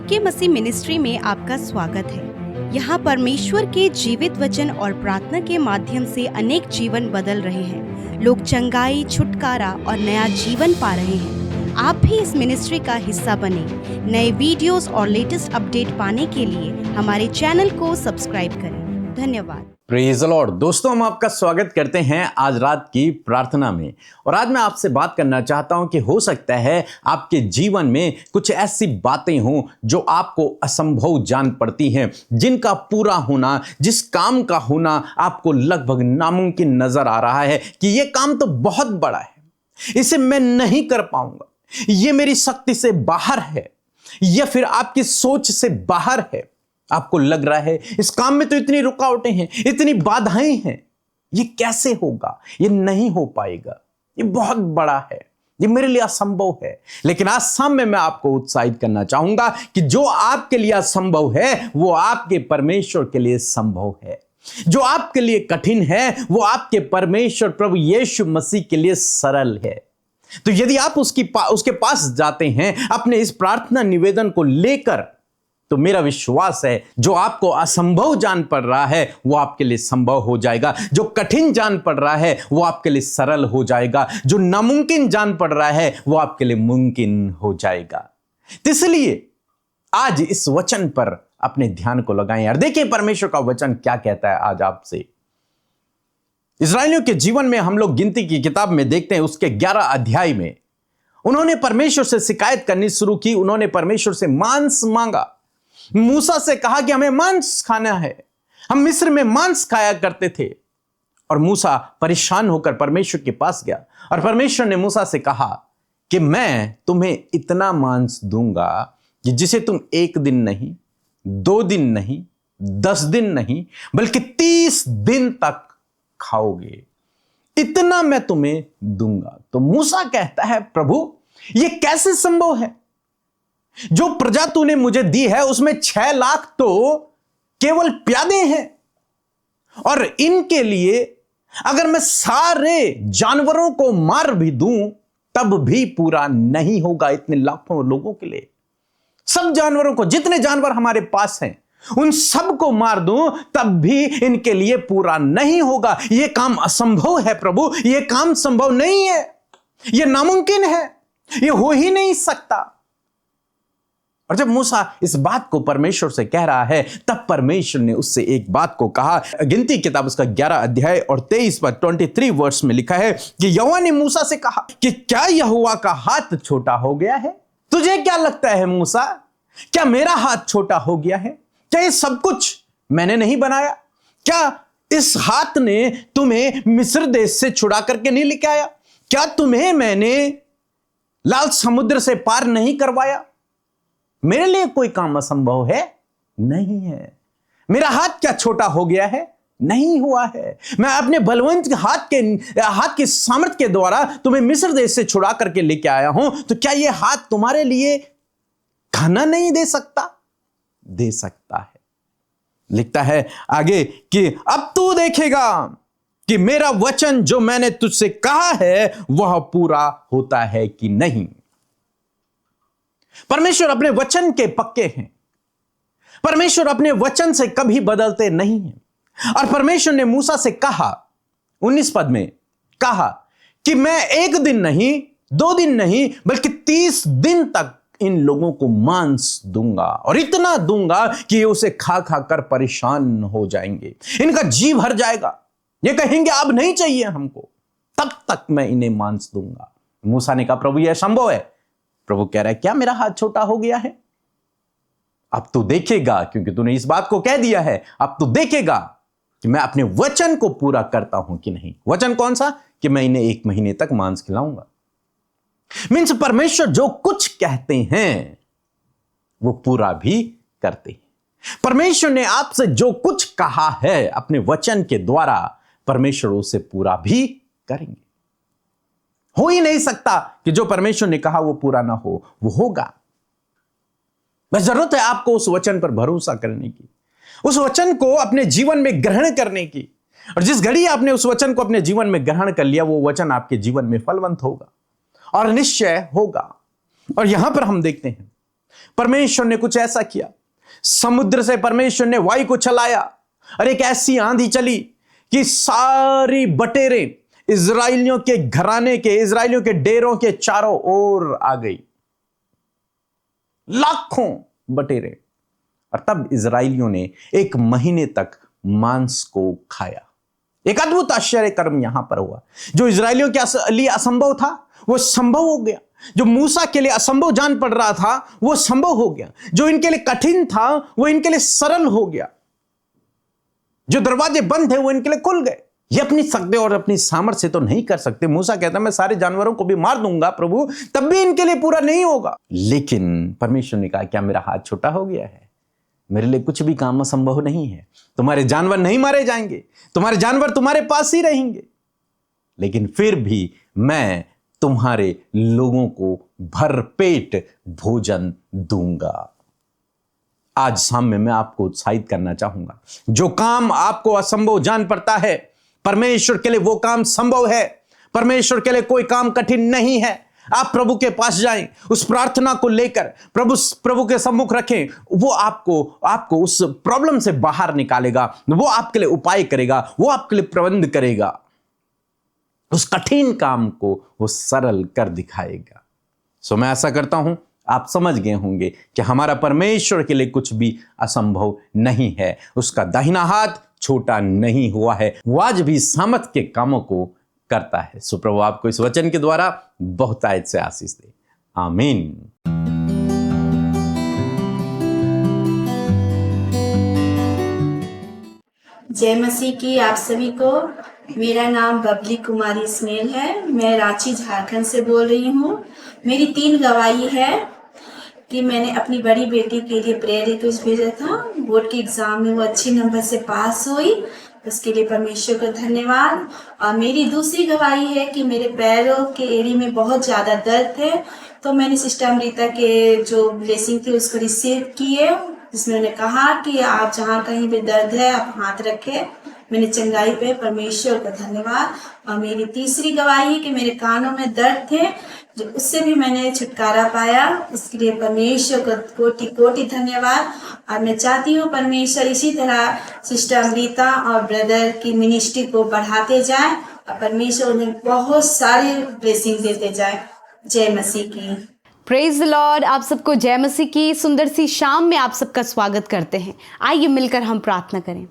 के मसीह मिनिस्ट्री में आपका स्वागत है। यहाँ परमेश्वर के जीवित वचन और प्रार्थना के माध्यम से अनेक जीवन बदल रहे हैं। लोग चंगाई, छुटकारा और नया जीवन पा रहे हैं। आप भी इस मिनिस्ट्री का हिस्सा बने। नए वीडियोस और लेटेस्ट अपडेट पाने के लिए हमारे चैनल को सब्सक्राइब करें। धन्यवाद। Praise the Lord. दोस्तों, हम आपका स्वागत करते हैं आज रात की प्रार्थना में। और आज मैं आपसे बात करना चाहता हूं कि हो सकता है आपके जीवन में कुछ ऐसी बातें हों जो आपको असंभव जान पड़ती हैं, जिनका पूरा होना, जिस काम का होना आपको लगभग नामुमकिन नजर आ रहा है कि यह काम तो बहुत बड़ा है, इसे मैं नहीं कर पाऊंगा, यह मेरी शक्ति से बाहर है, या फिर आपकी सोच से बाहर है। आपको लग रहा है इस काम में तो इतनी रुकावटें हैं, इतनी बाधाएं हैं, ये कैसे होगा, ये नहीं हो पाएगा, ये बहुत बड़ा है, ये मेरे लिए असंभव है। लेकिन आज शाम में मैं आपको उत्साहित करना चाहूंगा कि जो आपके लिए असंभव है वो आपके परमेश्वर के लिए संभव है। जो आपके लिए कठिन है वो आपके परमेश्वर प्रभु यीशु मसीह के लिए सरल है। तो यदि आप उसके पास जाते हैं अपने इस प्रार्थना निवेदन को लेकर, तो मेरा विश्वास है जो आपको असंभव जान पड़ रहा है वो आपके लिए संभव हो जाएगा। जो कठिन जान पड़ रहा है वो आपके लिए सरल हो जाएगा। जो नामुमकिन जान पड़ रहा है वो आपके लिए मुमकिन हो जाएगा। तो इसलिए आज इस वचन पर अपने ध्यान को लगाएं। यार देखिए परमेश्वर का वचन क्या कहता है आज आपसे। इस्राएलियों के जीवन में हम लोग गिनती की किताब में देखते हैं, उसके 11 अध्याय में उन्होंने परमेश्वर से शिकायत करनी शुरू की। उन्होंने परमेश्वर से मांस मांगा। मूसा से कहा कि हमें मांस खाना है, हम मिस्र में मांस खाया करते थे। और मूसा परेशान होकर परमेश्वर के पास गया और परमेश्वर ने मूसा से कहा कि मैं तुम्हें इतना मांस दूंगा कि जिसे तुम 1 दिन नहीं, 2 दिन नहीं, 10 दिन नहीं, बल्कि 30 दिन तक खाओगे। इतना मैं तुम्हें दूंगा। तो मूसा कहता है, प्रभु यह कैसे संभव है? जो प्रजा तूने मुझे दी है उसमें 6 लाख तो केवल प्यादे हैं, और इनके लिए अगर मैं सारे जानवरों को मार भी दूं तब भी पूरा नहीं होगा। इतने लाखों लोगों के लिए, सब जानवरों को, जितने जानवर हमारे पास हैं उन सब को मार दूं तब भी इनके लिए पूरा नहीं होगा। यह काम असंभव है प्रभु, यह काम संभव नहीं है, यह नामुमकिन है, यह हो ही नहीं सकता। और जब मूसा इस बात को परमेश्वर से कह रहा है तब परमेश्वर ने उससे एक बात को कहा। गिनती किताब उसका 11 अध्याय और 23 पर 23 वर्ष में लिखा है कि यहोवा ने मूसा से कहा कि क्या यहोवा का हाथ छोटा हो गया है? तुझे क्या लगता है मूसा, क्या मेरा हाथ छोटा हो गया है? क्या ये सब कुछ मैंने नहीं बनाया? क्या इस हाथ ने तुम्हें मिस्र देश से छुड़ा करके नहीं लेके आया? क्या तुम्हें मैंने लाल समुद्र से पार नहीं करवाया? मेरे लिए कोई काम असंभव है? नहीं है। मेरा हाथ क्या छोटा हो गया है? नहीं हुआ है। मैं अपने बलवंत हाथ के सामर्थ्य के द्वारा तुम्हें मिस्र देश से छुड़ा करके लेके आया हूं। तो क्या यह हाथ तुम्हारे लिए खाना नहीं दे सकता? दे सकता है। लिखता है आगे कि अब तू देखेगा कि मेरा वचन जो मैंने तुझसे कहा है वह पूरा होता है कि नहीं। परमेश्वर अपने वचन के पक्के हैं। परमेश्वर अपने वचन से कभी बदलते नहीं हैं। और परमेश्वर ने मूसा से कहा, 19 पद में कहा कि मैं 1 दिन नहीं, 2 दिन नहीं, बल्कि 30 दिन तक इन लोगों को मांस दूंगा, और इतना दूंगा कि ये उसे खा खा कर परेशान हो जाएंगे, इनका जी भर जाएगा, ये कहेंगे अब नहीं चाहिए हमको, तब तक मैं इन्हें मांस दूंगा। मूसा ने कहा, प्रभु यह संभव है? प्रभु कह रहा है, क्या मेरा हाथ छोटा हो गया है? अब तू देखेगा, क्योंकि तूने इस बात को कह दिया है, अब तू देखेगा कि मैं अपने वचन को पूरा करता हूं कि नहीं। वचन कौन सा? कि मैं इन्हें 1 महीने तक मांस खिलाऊंगा। मीन्स परमेश्वर जो कुछ कहते हैं वो पूरा भी करते हैं। परमेश्वर ने आपसे जो कुछ कहा है अपने वचन के द्वारा, परमेश्वर उसे पूरा भी करेंगे। हो ही नहीं सकता कि जो परमेश्वर ने कहा वो पूरा ना हो, वो होगा। बस जरूरत है आपको उस वचन पर भरोसा करने की, उस वचन को अपने जीवन में ग्रहण करने की। और जिस घड़ी आपने उस वचन को अपने जीवन में ग्रहण कर लिया, वो वचन आपके जीवन में फलवंत होगा और निश्चय होगा। और यहां पर हम देखते हैं परमेश्वर ने कुछ ऐसा किया, समुद्र से परमेश्वर ने वायु को चलाया और एक ऐसी आंधी चली कि सारी बटेरें इजराइलियों के घराने के, इजराइलियों के डेरों के चारों ओर आ गई, लाखों बटेरें। और तब इजराइलियों ने 1 महीने तक मांस को खाया। एक अद्भुत आश्चर्य कर्म यहां पर हुआ। जो इजराइलियों के लिए असंभव था वो संभव हो गया। जो मूसा के लिए असंभव जान पड़ रहा था वो संभव हो गया। जो इनके लिए कठिन था वो इनके लिए सरल हो गया। जो दरवाजे बंद थे वो इनके लिए खुल गए। ये अपनी शक्ति और अपनी सामर्थ्य से तो नहीं कर सकते। मूसा कहता मैं सारे जानवरों को भी मार दूंगा प्रभु, तब भी इनके लिए पूरा नहीं होगा। लेकिन परमेश्वर ने कहा क्या मेरा हाथ छोटा हो गया है? मेरे लिए कुछ भी काम असंभव नहीं है। तुम्हारे जानवर नहीं मारे जाएंगे, तुम्हारे जानवर तुम्हारे पास ही रहेंगे, लेकिन फिर भी मैं तुम्हारे लोगों को भरपेट भोजन दूंगा। आज शाम में मैं आपको उत्साहित करना चाहूंगा। जो काम आपको असंभव जान पड़ता है, परमेश्वर के लिए वो काम संभव है। परमेश्वर के लिए कोई काम कठिन नहीं है। आप प्रभु के पास जाएं, उस प्रार्थना को लेकर प्रभु के सम्मुख रखें। वो आपको उस प्रॉब्लम से बाहर निकालेगा, वो आपके लिए उपाय करेगा, वो आपके लिए प्रबंध करेगा, उस कठिन काम को वो सरल कर दिखाएगा। सो मैं ऐसा करता हूं आप समझ गए होंगे कि हमारा परमेश्वर के लिए कुछ भी असंभव नहीं है। उसका दाहिना हाथ छोटा नहीं हुआ है, वो आज भी सामर्थ के कामों को करता है। सो प्रभु आपको इस वचन के द्वारा बहुतायत से आशीष दे। आमीन। जय मसीह की आप सभी को। मेरा नाम बबली कुमारी स्नेल है। मैं रांची झारखंड से बोल रही हूँ। मेरी 3 गवाही है कि मैंने अपनी बड़ी बेटी के लिए प्रेयर रिक्वेस्ट भेजा था। बोर्ड के एग्जाम में वो अच्छी नंबर से पास हुई, उसके लिए परमेश्वर का धन्यवाद। और मेरी दूसरी गवाही है कि मेरे पैरों के एरिया में बहुत ज़्यादा दर्द है, तो मैंने सिस्टर अमृता के जो ब्लेसिंग थी उसको रिसीव किए, जिसमें उन्होंने कहा कि आप जहाँ कहीं पे दर्द है आप हाथ रखें। मैंने चंगाई पे परमेश्वर का धन्यवाद। और मेरी तीसरी गवाही कि मेरे कानों में दर्द थे, जो उससे भी मैंने छुटकारा पाया, उसके लिए परमेश्वर का कोटि कोटि धन्यवाद। और मैं चाहती हूँ परमेश्वर इसी तरह सिस्टर अमृता और ब्रदर की मिनिस्ट्री को बढ़ाते जाए और परमेश्वर उन्हें बहुत सारे ब्लेसिंग देते जाए। जय मसीह की। Praise the Lord. आप सबको जय मसीह की सुंदर सी शाम में आप सबका स्वागत करते हैं। आइए मिलकर हम प्रार्थना करें।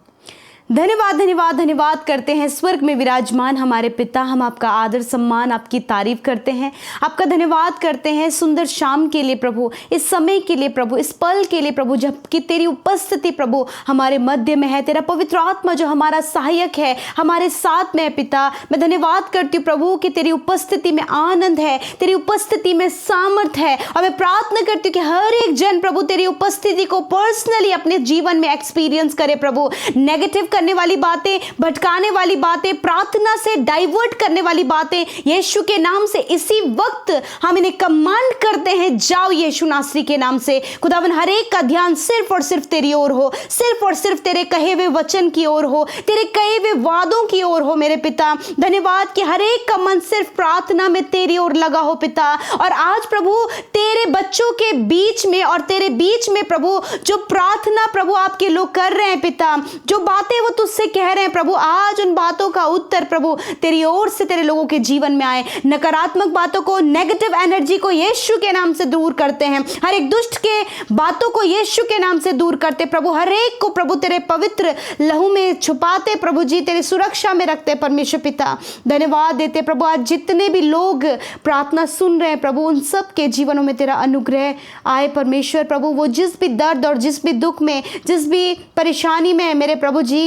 धन्यवाद धन्यवाद धन्यवाद करते हैं स्वर्ग में विराजमान हमारे पिता। हम आपका आदर सम्मान, आपकी तारीफ करते हैं, आपका धन्यवाद करते हैं सुंदर शाम के लिए प्रभु, इस समय के लिए प्रभु, इस पल के लिए प्रभु, जबकि तेरी उपस्थिति प्रभु हमारे मध्य में है। तेरा पवित्र आत्मा जो हमारा सहायक है, हमारे साथ में है पिता। मैं धन्यवाद करती हूँ प्रभु कि तेरी उपस्थिति में आनंद है, तेरी उपस्थिति में सामर्थ है। और मैं प्रार्थना करती हूँ कि हर एक जन प्रभु तेरी उपस्थिति को पर्सनली अपने जीवन में एक्सपीरियंस करे प्रभु। नेगेटिव करने वाली बातें, भटकाने वाली बातें, प्रार्थना से डाइवर्ट करने वाली बातें, यीशु के नाम से इसी वक्त हम इन्हें कमांड करते हैं, जाओ यीशु नासरी के नाम से। खुदावन हर एक का ध्यान सिर्फ और सिर्फ तेरी ओर हो, सिर्फ और सिर्फ तेरे कहे हुए वचन की ओर हो, तेरे कहे हुए वादों की ओर हो मेरे पिता। धन्यवाद कि हर एक का मन सिर्फ प्रार्थना में तेरी ओर लगा हो पिता। और आज प्रभु तेरे बच्चों के बीच में और तेरे बीच में प्रभु जो प्रार्थना प्रभु आपके लोग कर रहे हैं पिता, जो बातें वो तुझसे कह रहे हैं प्रभु, आज उन बातों का उत्तर प्रभु तेरी ओर से तेरे लोगों के जीवन में आए। नकारात्मक बातों को, नेगेटिव एनर्जी को यीशु के नाम से दूर करते हैं। हर एक दुष्ट के बातों को यीशु के नाम से दूर करते प्रभु। हर एक को प्रभु तेरे पवित्र लहू में छुपाते प्रभु जी, तेरी सुरक्षा में रखते परमेश्वर पिता। धन्यवाद देते प्रभु आज जितने भी लोग प्रार्थना सुन रहे हैं प्रभु, उन सब के जीवनों में तेरा अनुग्रह आए परमेश्वर प्रभु। वो जिस भी दर्द और जिस भी दुख में, जिस भी परेशानी में मेरे प्रभु जी,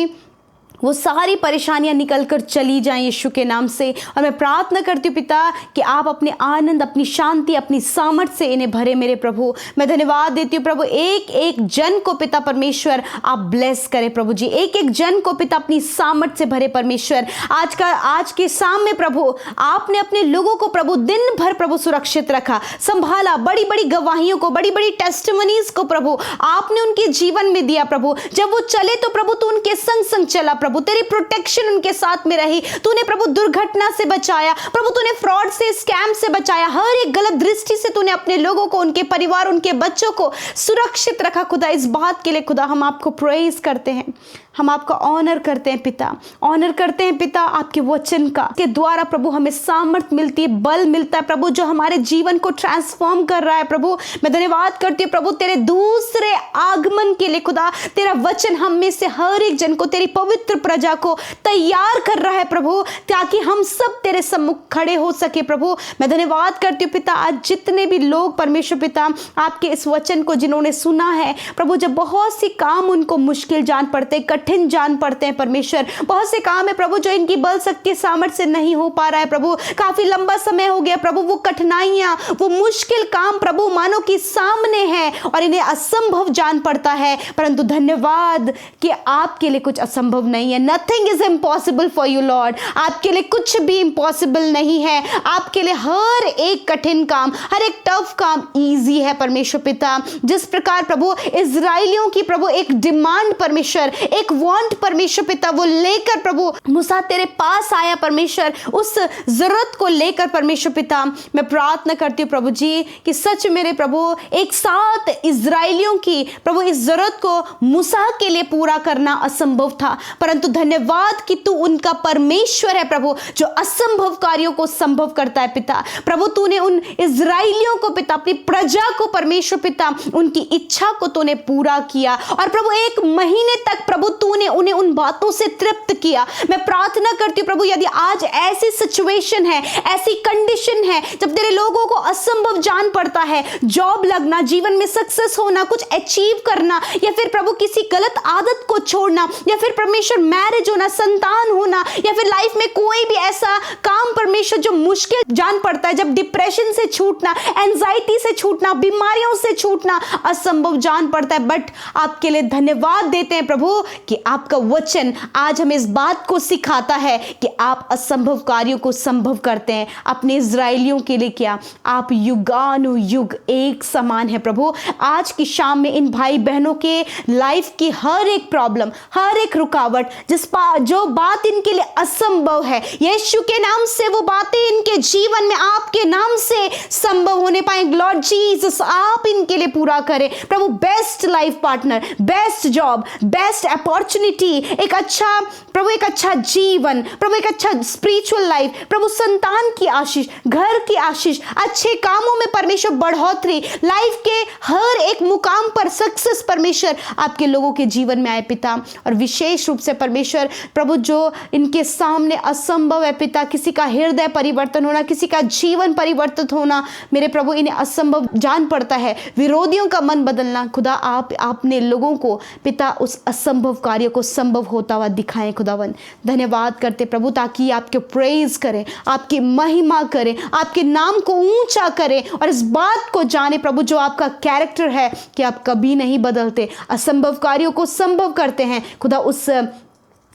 वो सारी परेशानियां निकलकर चली जाएं यीशु के नाम से। और मैं प्रार्थना करती हूँ पिता कि आप अपने आनंद, अपनी शांति, अपनी सामर्थ से इन्हें भरे मेरे प्रभु। मैं धन्यवाद देती हूँ प्रभु, एक एक जन को पिता परमेश्वर आप ब्लेस करें प्रभु जी। एक एक जन को पिता अपनी सामर्थ से भरे परमेश्वर। आज के शाम में प्रभु आपने अपने लोगों को प्रभु दिन भर प्रभु सुरक्षित रखा, संभाला। बड़ी बड़ी गवाहियों को, बड़ी बड़ी टेस्टिमनीज को प्रभु आपने उनके जीवन में दिया प्रभु। जब वो चले तो प्रभु तो उनके संग संग चला प्रभु। प्रभु, तेरी प्रोटेक्शन उनके साथ में रही। तूने प्रभु दुर्घटना से बचाया प्रभु, तूने फ्रॉड से, स्कैम से बचाया, हर एक गलत दृष्टि से तूने अपने लोगों को, उनके परिवार, उनके बच्चों को सुरक्षित रखा खुदा। इस बात के लिए खुदा हम आपको प्रेज करते हैं, हम आपका ऑनर करते हैं पिता, ऑनर करते हैं पिता आपके वचन का, के द्वारा प्रभु हमें सामर्थ मिलती है, बल मिलता है प्रभु, जो हमारे जीवन को ट्रांसफॉर्म कर रहा है प्रभु। मैं धन्यवाद करती हूँ प्रभु तेरे दूसरे आगमन के लिए खुदा। तेरा वचन हम में से हर एक जन को, तेरी पवित्र प्रजा को तैयार कर रहा है प्रभु, ताकि हम सब तेरे सम्मुख खड़े हो सके प्रभु। मैं धन्यवाद करती हूँ पिता, आज जितने भी लोग परमेश्वर पिता आपके इस वचन को जिन्होंने सुना है प्रभु, जब बहुत सी काम उनको मुश्किल जान पड़ते, कठिन जान पड़ते हैं परमेश्वर, बहुत से काम है प्रभु जो इनकी बल शक्ति सामर्थ्य से नहीं हो पा रहा है प्रभु, काफी लंबा समय हो गया प्रभु, वो कठिनाइयां, वो मुश्किल काम प्रभु मानो कि सामने है और इन्हें असंभव जान पड़ता है, परंतु धन्यवाद कि आपके लिए कुछ असंभव नहीं है। Nothing is impossible for you Lord, आपके लिए कुछ भी इम्पॉसिबल नहीं है, आपके लिए हर एक कठिन काम, हर एक टफ काम ईजी है परमेश्वर पिता। जिस प्रकार प्रभु इजराइलियों की प्रभु एक डिमांड परमेश्वर, एक वांट परमेश्वर पिता, वो लेकर प्रभु मूसा तेरे पास आया परमेश्वर, उस जरूरत को लेकर परमेश्वर पिता मैं प्रार्थना करती हूँ प्रभु जी कि सच मेरे प्रभु एक साथ इजराइलियों की प्रभु इस जरूरत को मूसा के लिए पूरा करना असंभव था, परंतु धन्यवाद कि तू उनका परमेश्वर है प्रभु, जो असंभव कार्यों को संभव करता है पिता। प्रभु तूने उन इजराइलियों को पिता, अपनी प्रजा को परमेश्वर पिता, उनकी इच्छा को तूने पूरा किया और प्रभु एक महीने तक प्रभु तूने उन्हें उन बातों से तृप्त किया। मैं प्रार्थना करती हूँ प्रभु, यदि आज ऐसी सिचुएशन है, ऐसी कंडीशन है जब तेरे लोगों को असंभव जान पड़ता है, जॉब लगना, जीवन में सक्सेस होना, कुछ अचीव करना, या फिर प्रभु किसी गलत आदत को छोड़ना, या फिर परमेश्वर मैरिज होना, संतान होना, या फिर लाइफ में कोई भी ऐसा काम परमेश्वर जो मुश्किल जान पड़ता है, जब डिप्रेशन से छूटना, एंजाइटी से छूटना, बीमारियों से छूटना असंभव जान पड़ता है, बट आपके लिए धन्यवाद देते हैं प्रभु कि आपका वचन आज हमें इस बात को सिखाता है कि आप असंभव कार्यों को संभव करते हैं। अपने इजराइलियों के लिए क्या, आप युगानुयुग एक समान है प्रभु। आज की शाम में इन भाई बहनों के लाइफ की हर एक प्रॉब्लम, हर एक रुकावट, जो बात इनके लिए असंभव है, यीशु के नाम से वो बातें इनके जीवन में आपके नाम से संभव होने पाएंगे। लॉर्ड जीसस आप इनके लिए पूरा करें प्रभु, best life partner, best job, best opportunity, एक अच्छा प्रभु, एक अच्छा जीवन प्रभु, एक अच्छा स्पिरिचुअल लाइफ प्रभु, संतान की आशीष, घर की आशीष, अच्छे कामों में परमेश्वर बढ़ोतरी, लाइफ के हर एक मुकाम पर सक्सेस परमेश्वर आपके लोगों के जीवन में आए पिता। और विशेष रूप से परमेश्वर प्रभु जो इनके सामने असंभव है पिता, किसी का हृदय परिवर्तन होना, किसी का जीवन परिवर्तित होना, मेरे प्रभु इन्हें असंभव जान पड़ता है, विरोधियों का मन बदलना, खुदा आप आपने लोगों को पिता उस असंभव कार्य को संभव होता हुआ दिखाएं खुदावन। धन्यवाद करते प्रभु ताकि आपके प्रेज करें, आपकी महिमा करें, आपके नाम को ऊंचा करें और इस बात को जाने प्रभु जो आपका कैरेक्टर है कि आप कभी नहीं बदलते, असंभव कार्यों को संभव करते हैं खुदा। उस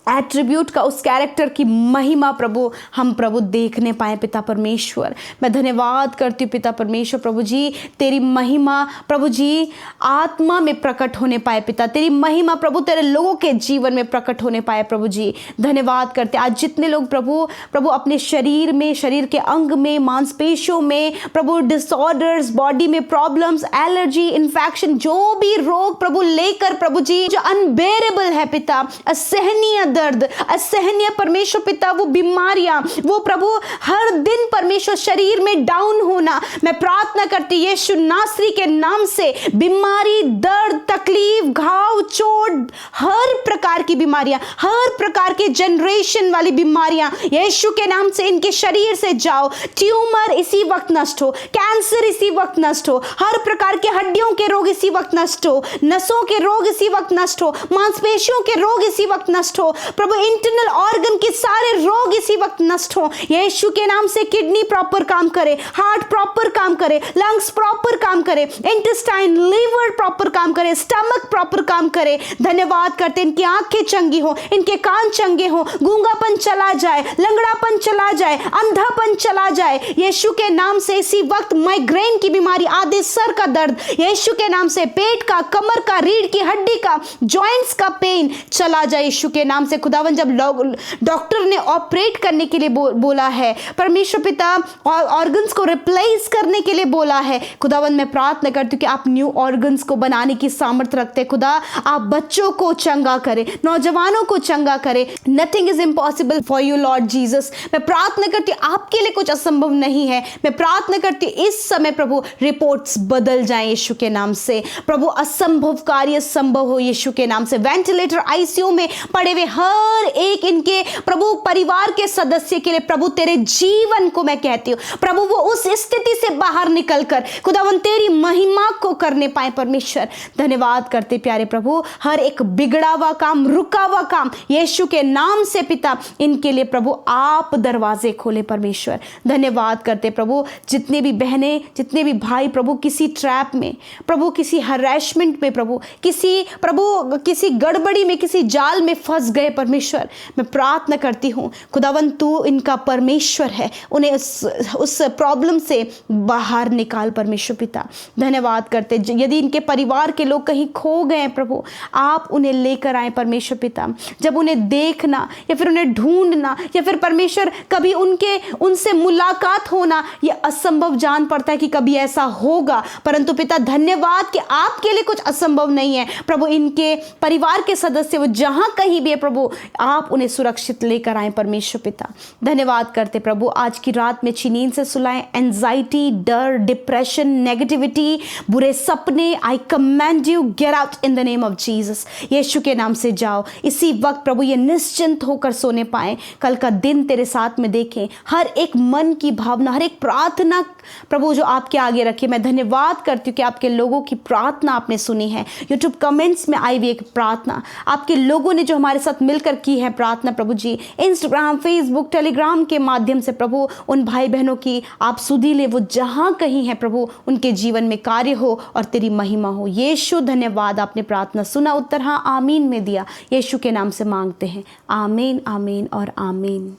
एट्रीब्यूट का, उस कैरेक्टर की महिमा प्रभु हम प्रभु देखने पाए पिता परमेश्वर। मैं धन्यवाद करती हूँ पिता परमेश्वर प्रभु जी, तेरी महिमा प्रभु जी आत्मा में प्रकट होने पाए पिता, तेरी महिमा प्रभु तेरे लोगों के जीवन में प्रकट होने पाए प्रभु जी। धन्यवाद करते आज जितने लोग प्रभु अपने शरीर में, शरीर के अंग में, मांसपेशियों में प्रभु डिसऑर्डर्स, बॉडी में प्रॉब्लम्स, एलर्जी, इन्फेक्शन, जो भी रोग प्रभु लेकर प्रभु जी जो अनबेरेबल है पिता, असहनीय दर्द, असहनीय परमेश्वर पिता, वो बीमारियां, वो प्रभु हर दिन परमेश्वर शरीर में डाउन होना, मैं प्रार्थना करती यीशु नासरी के नाम से बीमारी, दर्द, तकलीफ, घाव, चोट, हर प्रकार की बीमारियां, हर प्रकार के जनरेशन वाली बीमारियां यीशु के नाम से इनके शरीर से जाओ। ट्यूमर इसी वक्त नष्ट हो, कैंसर इसी वक्त नष्ट हो, हर प्रकार के हड्डियों के रोग इसी वक्त नष्ट हो, नसों के रोग इसी वक्त नष्ट हो, मांसपेशियों के रोग इसी वक्त नष्ट हो प्रभु, इंटरनल ऑर्गन के सारे रोग इसी वक्त नष्ट हो यीशु के नाम से। किडनी प्रॉपर काम करे, हार्ट प्रॉपर काम करे, लंग्स प्रॉपर काम करे, इंटेस्टाइन, लीवर प्रॉपर काम करे, स्टमक प्रॉपर काम करे। धन्यवाद करते हैं इनकी आंखें आंखें चंगी हो, इनके कान चंगे हो, गूंगापन चला जाए, लंगड़ापन चला जाए, अंधापन चला जाए यीशु के नाम से। इसी वक्त माइग्रेन की बीमारी, आधे सर का दर्द यीशु के नाम से, पेट का, कमर का, रीढ़ की हड्डी का, जॉइंट्स का पेन चला जाए यीशु के नाम से। खुदावन जब डॉक्टर ने ऑपरेट करने के लिए बोला है, परमेश्वर पिता ऑर्गन्स को रिप्लेस करने के लिए बोला है, खुदावन मैं प्रार्थना करती हूँ कि आप न्यू ऑर्गन्स को बनाने की सामर्थ्य रखते। खुदा आप बच्चों को चंगा करें, नौजवानों को चंगा करें। Nothing is impossible for you Lord Jesus. मैं प्रार्थना करती हूँ आपके लिए कुछ असंभव नहीं है। मैं प्रार्थना करती हूँ इस समय प्रभु रिपोर्ट्स बदल जाएं यीशु के नाम से। प्रभु असंभव कार्य संभव हो यीशु के नाम से। वेंटिलेटर आईसीयू में पड़े हुए हर एक इनके प्रभु परिवार के सदस्य के लिए प्रभु तेरे जीवन को मैं कहती हूँ प्रभु वो उस स्थिति से बाहर निकलकर खुदावन तेरी महिमा को करने पाए। परमेश्वर धन्यवाद करते प्यारे प्रभु, हर एक बिगड़ा हुआ काम, रुका हुआ काम यीशु के नाम से पिता इनके लिए प्रभु आप दरवाजे खोले। परमेश्वर धन्यवाद करते प्रभु, जितने भी बहनें, जितने भी भाई प्रभु किसी ट्रैप में, प्रभु किसी हरैसमेंट में, प्रभु किसी गड़बड़ी में, किसी जाल में फंस गए, परमेश्वर मैं प्रार्थना करती हूँ खुदावन तू इनका परमेश्वर है, उन्हें उस प्रॉब्लम से बाहर निकाल। परमेश्वर पिता धन्यवाद करते, यदि इनके परिवार के लोग कहीं खो गए प्रभु आप उन्हें लेकर आए। परमेश्वर पिता जब उन्हें देखना या फिर उन्हें ढूंढना या फिर परमेश्वर कभी उनसे मुलाकात होना ये असंभव जान पड़ता है कि कभी ऐसा होगा, परंतु पिता धन्यवाद कि आपके लिए कुछ असंभव नहीं है। प्रभु इनके परिवार के सदस्य वो जहां कहीं भी है प्रभु आप उन्हें सुरक्षित लेकर आए। परमेश्वर पिता धन्यवाद करते प्रभु, आज की रात में अच्छी नींद से सुलाएं। एंजाइटी, डर, डिप्रेशन, नेगेटिविटी, बुरे सपने, I command you get out in the name of Jesus. यीशु के नाम से जाओ इसी वक्त प्रभु, ये निश्चिंत होकर सोने पाए, कल का दिन तेरे साथ में देखें। हर एक मन की भावना, हर एक प्रार्थना प्रभु जो आपके आगे रखे, मैं धन्यवाद करती हूँ कि आपके लोगों की प्रार्थना आपने सुनी है। यूट्यूब कमेंट्स में आई हुई एक प्रार्थना आपके लोगों ने जो हमारे साथ मिलकर की है प्रार्थना प्रभु जी, इंस्टाग्राम, फेसबुक, टेलीग्राम के माध्यम से प्रभु उन भाई बहनों की आप सुधी ले, वो जहाँ कहीं है प्रभु उनके जीवन में कार्य हो और तेरी महिमा हो। यीशु धन्यवाद, आपने प्रार्थना सुना, उत्तर हाँ आमीन में दिया। यीशु के नाम से मांगते हैं, आमीन, आमीन और आमीन।